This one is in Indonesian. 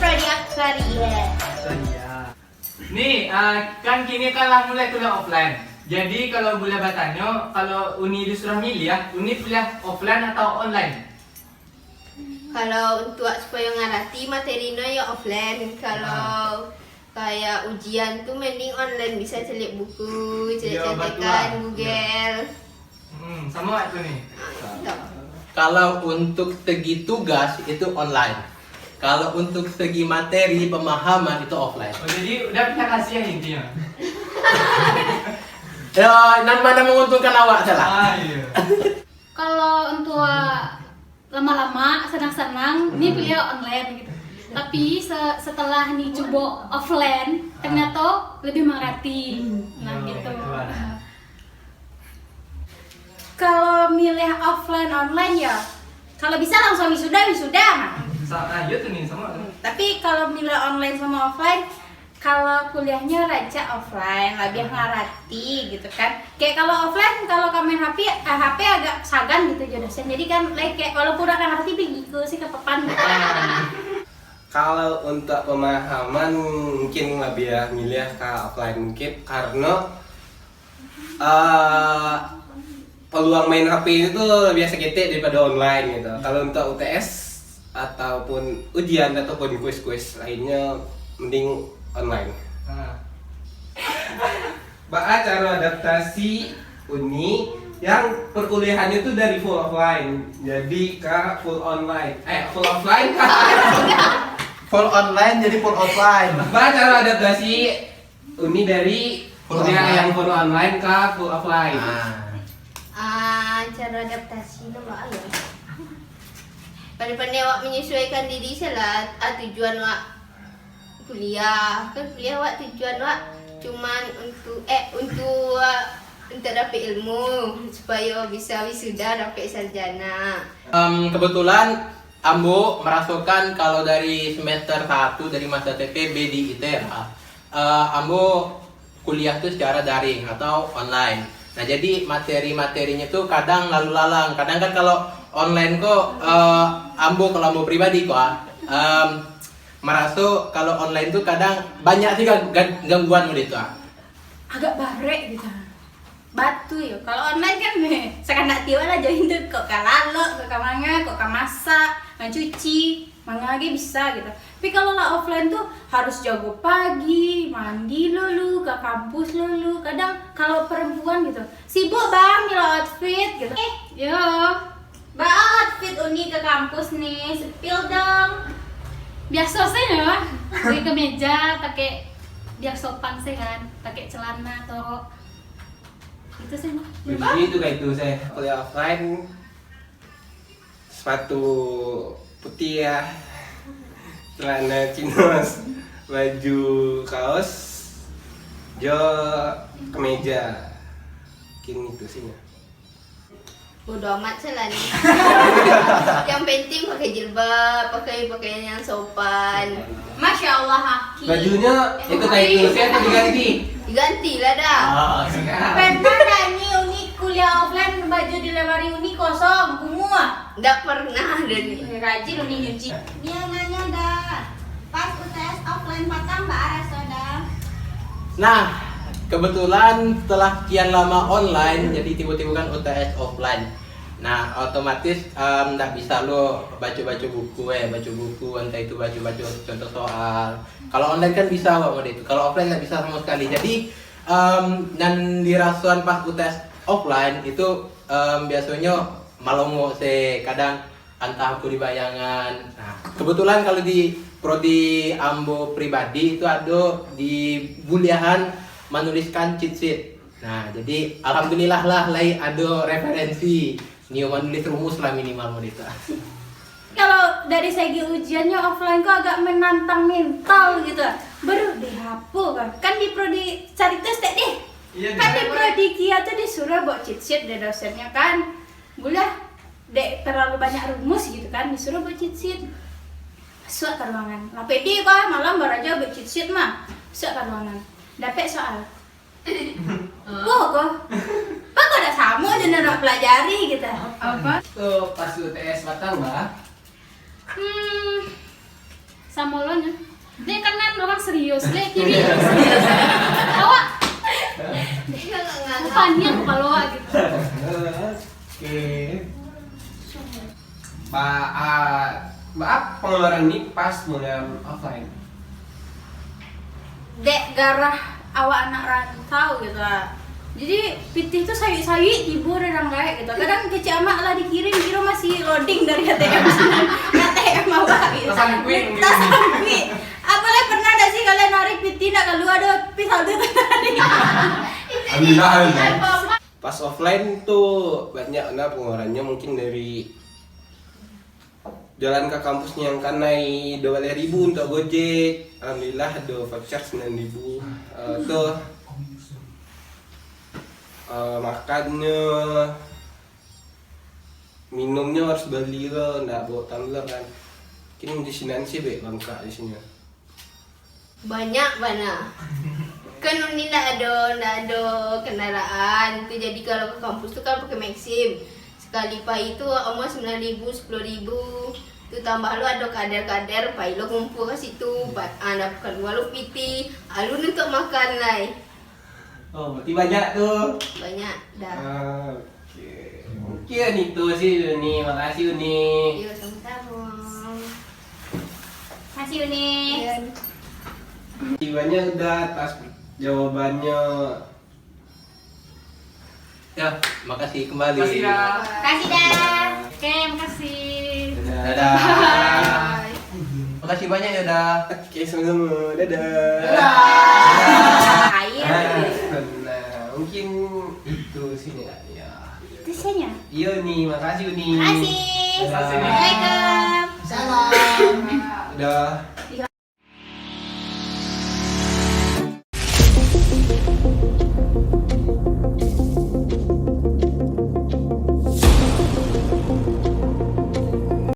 Prodi Aksaria. Nih, kan kini kan lah mulai kuliah offline. Jadi kalau boleh bertanya, kalau Uni disuruh milih ya, Uni kuliah offline atau online? Kalau untuk supaya ngerti materinya ya offline. Kalau kayak ujian tuh mending online, bisa celik buku, Iya, celik-celikan betul. Google. Sama itu nih. Tuh. Kalau untuk segi tugas itu online. Kalau untuk segi materi pemahaman itu offline. Oh, jadi udah punya kasih ya intinya. Ya, nan mana menguntungkan awak salah. Iya. Kalau untuk lama-lama senang-senang ini pilih online gitu. Tapi setelah nih coba offline ternyata lebih mengerti. Nah Oh, gitu. itu ada. Kalau milih offline online ya kalau bisa langsung wisuda. Nah. Iya tuh nih sama. Tapi kalau milih online sama offline, kalau kuliahnya raja offline lebih ngerti gitu kan. Kayak kalau offline, kalau kamu main HP agak sagan gitu ya dosen. Jadi kan kayak walaupun udah ngerti pergi ke si kepepan gitu. Kalau untuk pemahaman mungkin lebih milih ke offline mungkin karena peluang main HP itu lebih sedikit daripada online gitu. Kalau untuk UTS ataupun ujian ataupun kuis-kuis lainnya mending online. Bah, cara adaptasi Uni yang perkuliahannya itu dari full offline jadi ke full online. Full offline kan? Full online jadi full offline. Bah, cara adaptasi Uni dari Full kuliah online. yang full online ke full offline. Cara adaptasi nama ya. Pandai-pandai awak menyesuaikan diri salah. Tujuan awak kuliah kan kuliah awak tujuan awak cuman untuk dapat ilmu supaya bisa wisuda dapat sarjana. Kebetulan Ambo merasakan kalau dari semester 1 dari masa TPB di ITERA, Ambo kuliah tuh secara daring atau online. Nah jadi materi-materinya tuh kadang lalu lalang. Kadang kan kalau online kok Ambo kalau Ambo pribadi kok merasa kalau online tuh kadang banyak sih gangguan gitu. Agak barek gitu. Batu ya. Kalau online kan sekarang tiba lah join tuh kok kalalo, kok kamanga, kok kamasak, cuci, manga lagi bisa gitu. Tapi kalau lah offline tuh harus jago pagi, mandi lulu, ke kampus lulu. Kadang kalau perempuan gitu sibuk bang mila outfit gitu. Yo, bang outfit Uni ke kampus nih, sepil dong. Biasa sih ya, pakai kemeja, pakai biar sopan sih kan, pakai celana atau itu sih. Jadi itu kayak itu saya kuliah offline sepatu putih ya, celana chinos, baju kaos, jo kemeja, mungkin itu sih ya. Bodo amat sih lah nih. Yang penting pakai jilbab, pakai pakaian yang sopan. Masya Allah Haki. Bajunya itu kayak itu saya tuh diganti. Diganti lah dah. Pernah nggak nih Uni kuliah offline baju di lemari Uni kosong, kumua? Nggak pernah ada nih. Rajin Uni nyuci. Dia nanya dah, pas UTS offline patang mbak Arasoda. Nah, kebetulan setelah sekian lama online, jadi tiba-tiba kan UTS offline. Nah, otomatis nggak bisa lo baca-baca buku, entah itu baca-baca contoh soal. Kalau online kan bisa waktu itu. Kalau offline nggak bisa sama sekali. Jadi dan dirasuan pas UTS offline itu biasanya malongo kadang entah aku di bayangan. Nah, kebetulan kalau di prodi Ambo pribadi itu ada di kuliahan menuliskan cheat sheet. Nah, jadi alhamdulillah lah ada referensi Nio menulis rumus lah minimal mau itu. Kalau dari segi ujiannya offline kok agak menantang mental gitu. Baru dihapus kan. Kan di prodi cari tes deh. Iya, Kan di prodi Kia tuh disuruh buat cheat sheet dari dosennya kan. Boleh dek terlalu banyak rumus gitu kan, disuruh buat cheat sheet. Masuk ke ruangan. Lah pede kok malam baru aja buat cheat sheet mah. Masuk ke ruangan. Dapat soal. Kok ada sama aja nak pelajari gitu. Tuh pas UTS batang mbak. sama lo nya. Dia kanan orang serius, dia kiri serius. Awak Dia nggak nganggap. rupanya kalau awak gitu. Oke. Maaf pengeluaran ini pas mulai offline. Dek garah awak anak rantau gitu. Jadi pitih tuh sawi-sawi tiba orang kayak gitu. Kadang kecil amak lah dikirim kira masih loading dari ATM. ATM awak gitu. Tasangkuin gitu. Tasangkuin. Apalagi pernah ada sih kalian narik pitih nak keluar ada pisau tuh tadi. Alhamdulillah. Pas offline tuh banyak pengeluarannya mungkin dari jalan ke kampusnya yang kan naik 2.000 untuk Gojek. Alhamdulillah ada voucher 9.000. Tuh makannya, minumnya harus beli loh, nggak bawa tumbler kan. Kini di sini sih lengkap di sini. Banyak mana. Kan Uni ndak ada kendaraan tuh, jadi kalau ke kampus tuh kan pakai Maxim. Sekali pai itu almost 9.000, 10.000. Tuh tambah lu ada kader-kader, pai lu kumpul ke situ. Anak kedua lu piti, alun untuk makan lah. Oh, berarti banyak tuh. Banyak dah. Oke. Mungkin itu sih Uni, makasih Uni. Yuk sama-sama. Masih Uni. Banyak udah atas jawabannya. Ya, makasih kembali. Makasih dah. Kasih dah. Oke, makasih. Dadah. Bye. Makasih banyak ya dah. Oke, sama-sama. Dadah. Air. Nah, mungkin itu sih ya. Itu saja. Iya nih, makasih Uni. Makasih. Dadah. Assalamualaikum. Salam. Udah.